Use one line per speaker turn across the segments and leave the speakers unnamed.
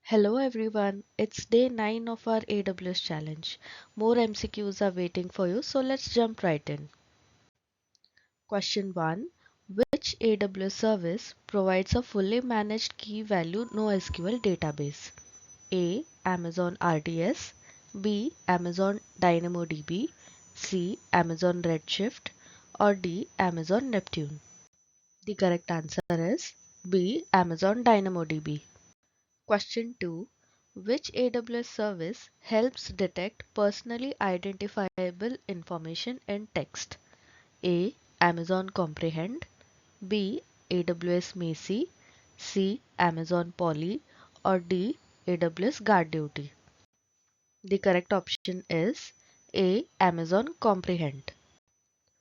Hello everyone, it's day 9 of our AWS challenge. More MCQs are waiting for you, so let's jump right in. Question 1. Which AWS service provides a fully managed key value NoSQL database? A. Amazon RDS, B. Amazon DynamoDB, C. Amazon Redshift, or D. Amazon Neptune. The correct answer is B. Amazon DynamoDB. Question 2. Which AWS service helps detect personally identifiable information in text? A. Amazon Comprehend, B. AWS Macy, C. Amazon Poly, or D. AWS Guard Duty. The correct option is A. Amazon Comprehend.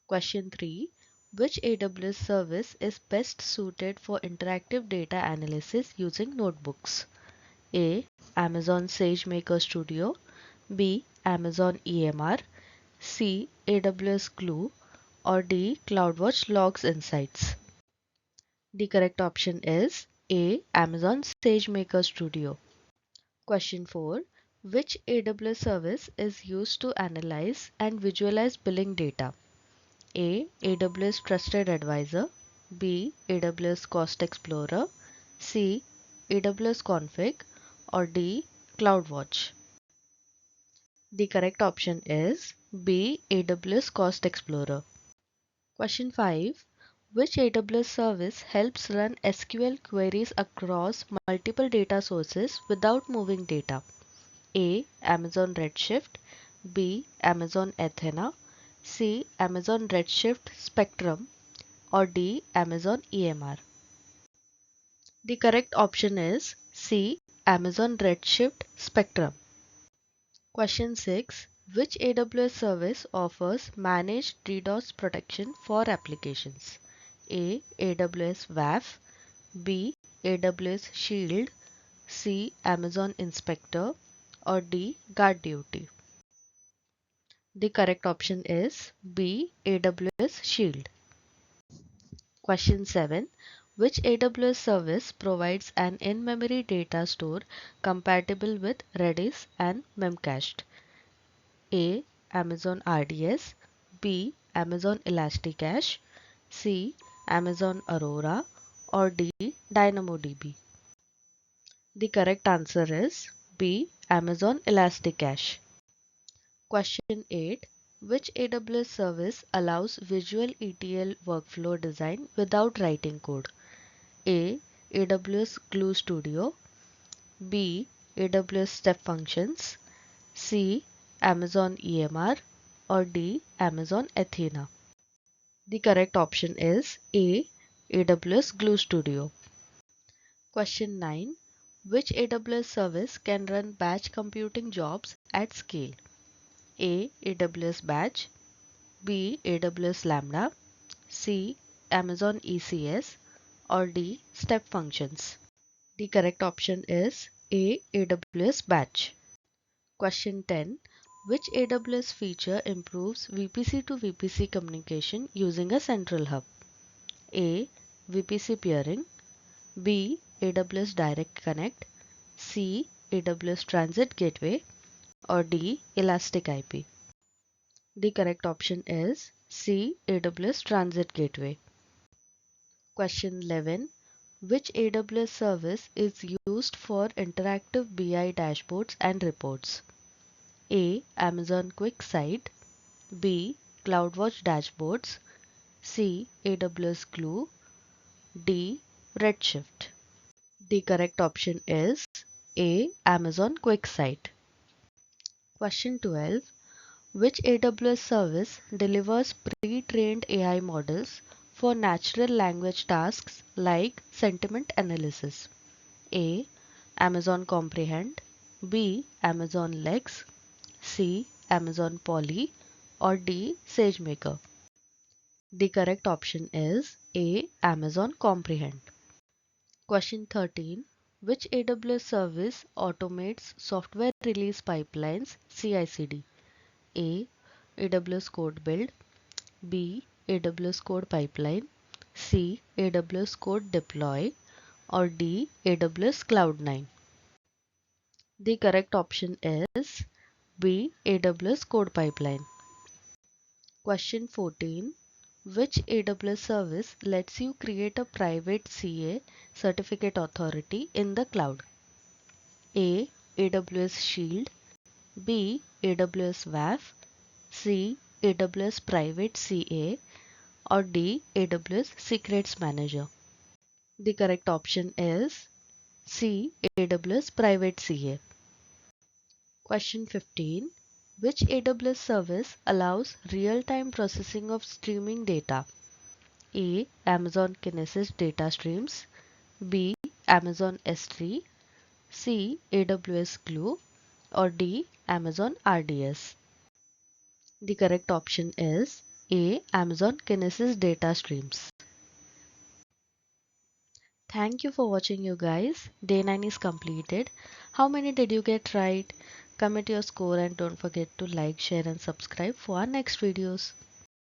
Question 3. Which AWS service is best suited for interactive data analysis using notebooks? A. Amazon SageMaker Studio, B. Amazon EMR, C. AWS Glue, or D. CloudWatch Logs Insights. The correct option is A. Amazon SageMaker Studio. Question 4. Which AWS service is used to analyze and visualize billing data? A. AWS Trusted Advisor, B. AWS Cost Explorer, C. AWS Config, or D. CloudWatch. The correct option is B. AWS Cost Explorer. Question 5. Which AWS service helps run SQL queries across multiple data sources without moving data? A. Amazon Redshift, B. Amazon Athena, C. Amazon Redshift Spectrum, or D. Amazon EMR. The correct option is C. Amazon Redshift Spectrum. Question 6. Which AWS service offers managed DDoS protection for applications? A. AWS WAF, B. AWS Shield, C. Amazon Inspector, or D. Guard Duty. The correct option is B. AWS Shield. Question 7. Which AWS service provides an in-memory data store compatible with Redis and Memcached? A. Amazon RDS, B. Amazon Elasticache, C. Amazon Aurora, or D. DynamoDB. The correct answer is B. Amazon Elasticache. Question 8. Which AWS service allows visual ETL workflow design without writing code? A. AWS Glue Studio, B. AWS Step Functions, C. Amazon EMR, or D. Amazon Athena. The correct option is A. AWS Glue Studio. Question 9. Which AWS service can run batch computing jobs at scale? A. AWS Batch, B. AWS Lambda, C. Amazon ECS, or D. Step Functions. The correct option is A. AWS Batch. Question 10. Which AWS feature improves VPC to VPC communication using a central hub? A. VPC peering, B. AWS Direct Connect, C. AWS Transit Gateway, or D. Elastic IP. The correct option is C. AWS Transit Gateway. Question 11. Which AWS service is used for interactive BI dashboards and reports? A. Amazon QuickSight, B. CloudWatch Dashboards, C. AWS Glue, D. Redshift. The correct option is A. Amazon QuickSight. Question 12. Which AWS service delivers pre-trained AI models for natural language tasks like sentiment analysis? A. Amazon Comprehend, B. Amazon Lex, C. Amazon Poly, or D. SageMaker. The correct option is A. Amazon Comprehend. Question 13. Which AWS service automates software release pipelines CI/CD? A. AWS Code Build, B. AWS Code Pipeline, C. AWS Code Deploy, or D. AWS Cloud9. The correct option is B. AWS Code Pipeline. Question 14. Which AWS service lets you create a private CA certificate authority in the cloud? A. AWS Shield, B. AWS WAF, C. AWS Private CA, or D. AWS Secrets Manager. The correct option is C. AWS Private CA. Question 15. Which AWS service allows real-time processing of streaming data? A. Amazon Kinesis Data Streams, B. Amazon S3, C. AWS Glue, or D. Amazon RDS. The correct option is A. Amazon Kinesis Data Streams. Thank you for watching you guys. Day 9 is completed. How many did you get right? Comment your score and don't forget to like, share and subscribe for our next videos.